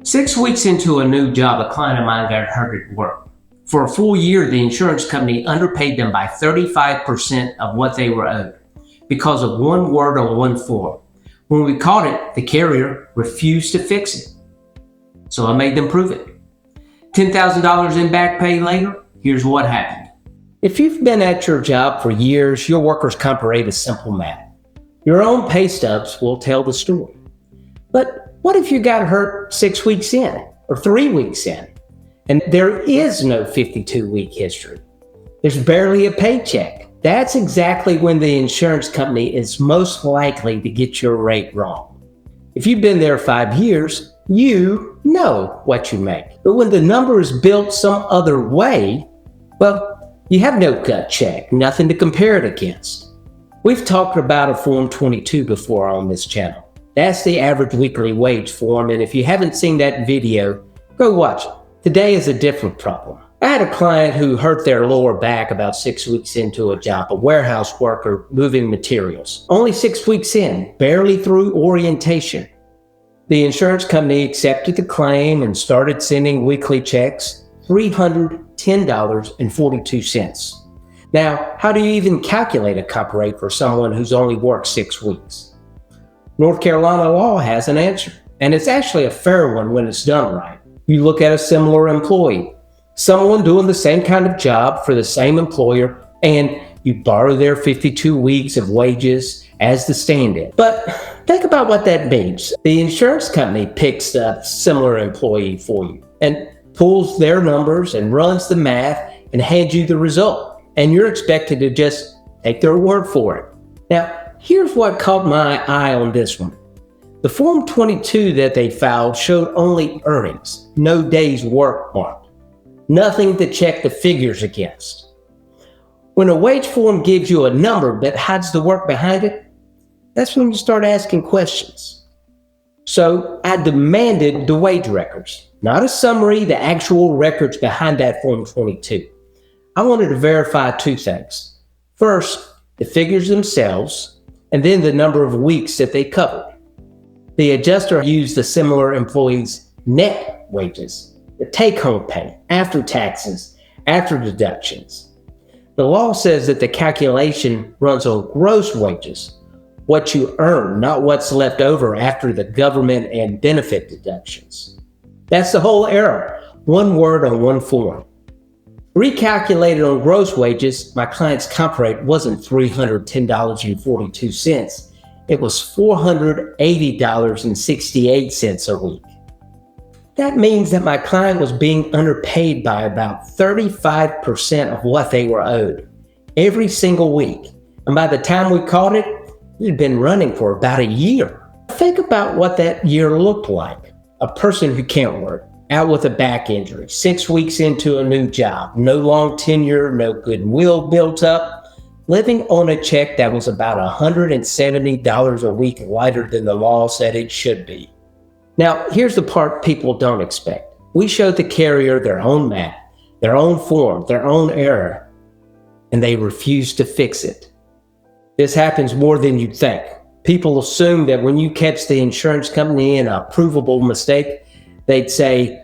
6 weeks into a new job, a client of mine got hurt at work. For a full year, the insurance company underpaid them by 35% of what they were owed because of one word on one form. When we caught it, the carrier refused to fix it. So I made them prove it. $10,000 in back pay later, here's what happened. If you've been at your job for years, your workers' comp rate is simple math. Your own pay stubs will tell the story. But what if you got hurt 6 weeks in or 3 weeks in? And there is no 52-week history. There's barely a paycheck. That's exactly when the insurance company is most likely to get your rate wrong. If you've been there 5 years, you know what you make. But when the number is built some other way, well, you have no gut check, nothing to compare it against. We've talked about a Form 22 before on this channel. That's the average weekly wage form, and if you haven't seen that video, go watch it. Today is a different problem. I had a client who hurt their lower back about 6 weeks into a job, a warehouse worker moving materials. Only 6 weeks in, barely through orientation. The insurance company accepted the claim and started sending weekly checks, $310.42. Now, how do you even calculate a comp rate for someone who's only worked 6 weeks? North Carolina law has an answer, and it's actually a fair one when it's done right. You look at a similar employee, someone doing the same kind of job for the same employer, and you borrow their 52 weeks of wages as the stand-in. But think about what that means. The insurance company picks a similar employee for you and pulls their numbers and runs the math and hands you the result. And you're expected to just take their word for it. Now, here's what caught my eye on this one. The Form 22 that they filed showed only earnings, no days work marked, nothing to check the figures against. When a wage form gives you a number but hides the work behind it, that's when you start asking questions. So I demanded the wage records, not a summary, the actual records behind that Form 22. I wanted to verify 2 things. First, the figures themselves, and then the number of weeks that they covered. The adjuster used the similar employee's net wages, the take-home pay, after taxes, after deductions. The law says that the calculation runs on gross wages, what you earn, not what's left over after the government and benefit deductions. That's the whole error, one word on one form. Recalculated on gross wages, my client's comp rate wasn't $310.42. It was $480.68 a week. That means that my client was being underpaid by about 35% of what they were owed every single week. And by the time we caught it, it had been running for about a year. Think about what that year looked like. A person who can't work, out with a back injury, 6 weeks into a new job, no long tenure, no goodwill built up, living on a check that was about $170 a week lighter than the law said it should be. Now, here's the part people don't expect. We showed the carrier their own math, their own form, their own error, and they refused to fix it. This happens more than you'd think. People assume that when you catch the insurance company in a provable mistake, they'd say,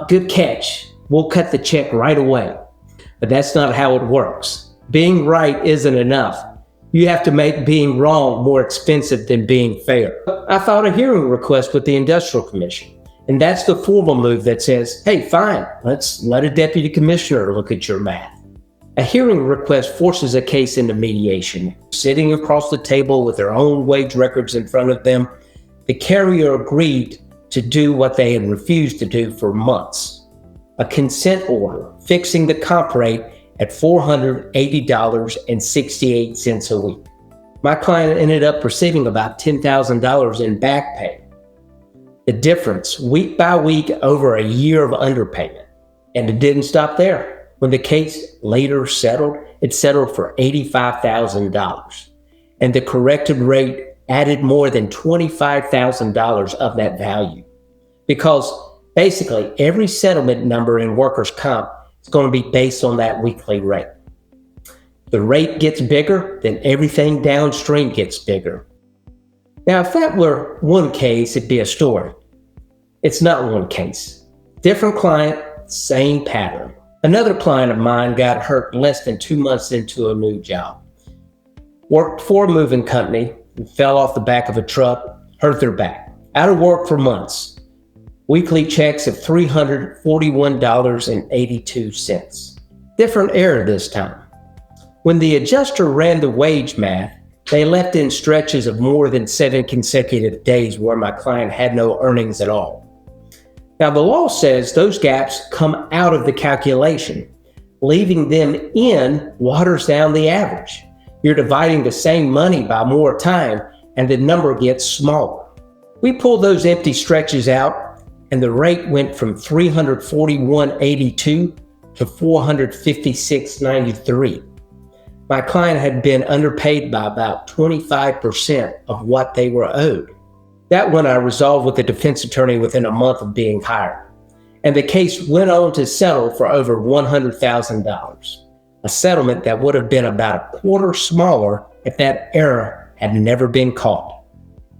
good catch, we'll cut the check right away. But that's not how it works. Being right isn't enough. You have to make being wrong more expensive than being fair. I filed a hearing request with the Industrial Commission, and that's the formal move that says, hey, fine, let's let a deputy commissioner look at your math. A hearing request forces a case into mediation. Sitting across the table with their own wage records in front of them, the carrier agreed to do what they had refused to do for months. A consent order fixing the comp rate at $480.68 a week. My client ended up receiving about $10,000 in back pay. The difference, week by week, over a year of underpayment. And it didn't stop there. When the case later settled, it settled for $85,000. And the corrected rate added more than $25,000 of that value. Because basically, every settlement number in workers' comp is going to be based on that weekly rate. The rate gets bigger, then everything downstream gets bigger. Now, if that were one case, it'd be a story. It's not one case. Different client, same pattern. Another client of mine got hurt less than 2 months into a new job. Worked for a moving company, and fell off the back of a truck, hurt their back. Out of work for months. Weekly checks of $341.82. Different error this time. When the adjuster ran the wage math, they left in stretches of more than 7 consecutive days where my client had no earnings at all. Now, the law says those gaps come out of the calculation. Leaving them in waters down the average. You're dividing the same money by more time, and the number gets smaller. We pulled those empty stretches out, and the rate went from $341.82 to $456.93. My client had been underpaid by about 25% of what they were owed. That one I resolved with the defense attorney within a month of being hired. And the case went on to settle for over $100,000. A settlement that would have been about a quarter smaller if that error had never been caught.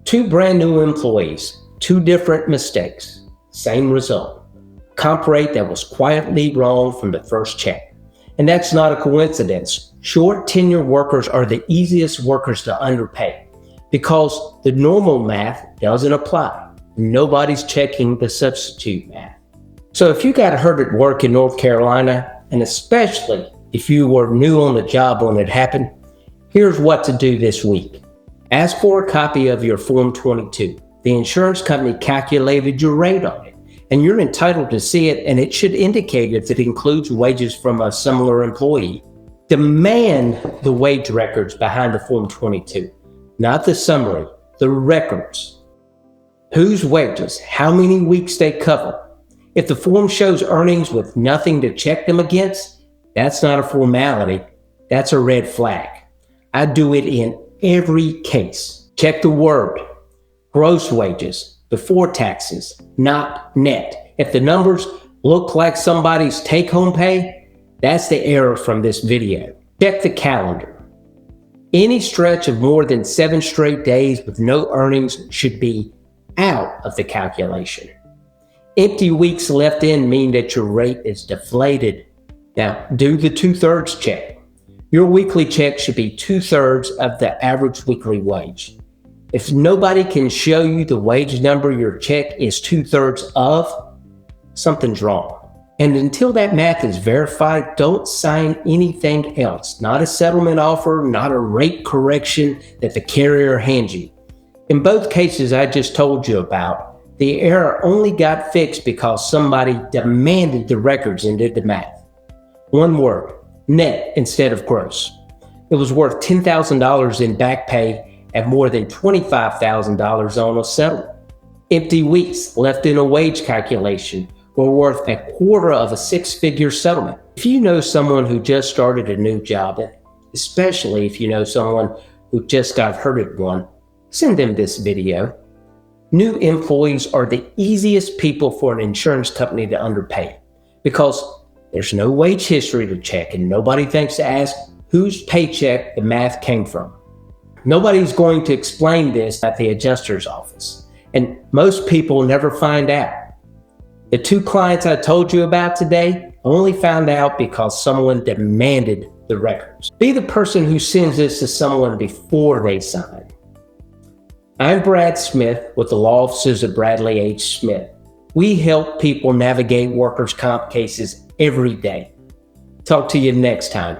2 brand new employees, 2 different mistakes, same result. Comp rate that was quietly wrong from the first check. And that's not a coincidence. Short tenure workers are the easiest workers to underpay because the normal math doesn't apply. Nobody's checking the substitute math. So if you got hurt at work in North Carolina, and especially if you were new on the job when it happened, here's what to do this week. Ask for a copy of your Form 22. The insurance company calculated your rate on it, and you're entitled to see it, and it should indicate if it includes wages from a similar employee. Demand the wage records behind the Form 22, not the summary, the records. Whose wages, how many weeks they cover. If the form shows earnings with nothing to check them against, that's not a formality, that's a red flag. I do it in every case. Check the word, gross wages, before taxes, not net. If the numbers look like somebody's take-home pay, that's the error from this video. Check the calendar. Any stretch of more than 7 straight days with no earnings should be out of the calculation. Empty weeks left in mean that your rate is deflated. Now, do the 2/3 check. Your weekly check should be 2/3 of the average weekly wage. If nobody can show you the wage number your check is 2/3 of, something's wrong. And until that math is verified, don't sign anything else. Not a settlement offer, not a rate correction that the carrier hands you. In both cases I just told you about, the error only got fixed because somebody demanded the records and did the math. One word, net instead of gross. It was worth $10,000 in back pay and more than $25,000 on a settlement. Empty weeks left in a wage calculation were worth a quarter of a 6-figure settlement. If you know someone who just started a new job, especially if you know someone who just got hurt at one, send them this video. New employees are the easiest people for an insurance company to underpay because there's no wage history to check and nobody thinks to ask whose paycheck the math came from. Nobody's going to explain this at the adjuster's office, and most people never find out. The 2 clients I told you about today only found out because someone demanded the records. Be the person who sends this to someone before they sign. I'm Brad Smith with the Law Offices of Bradley H. Smith. We help people navigate workers' comp cases every day. Talk to you next time.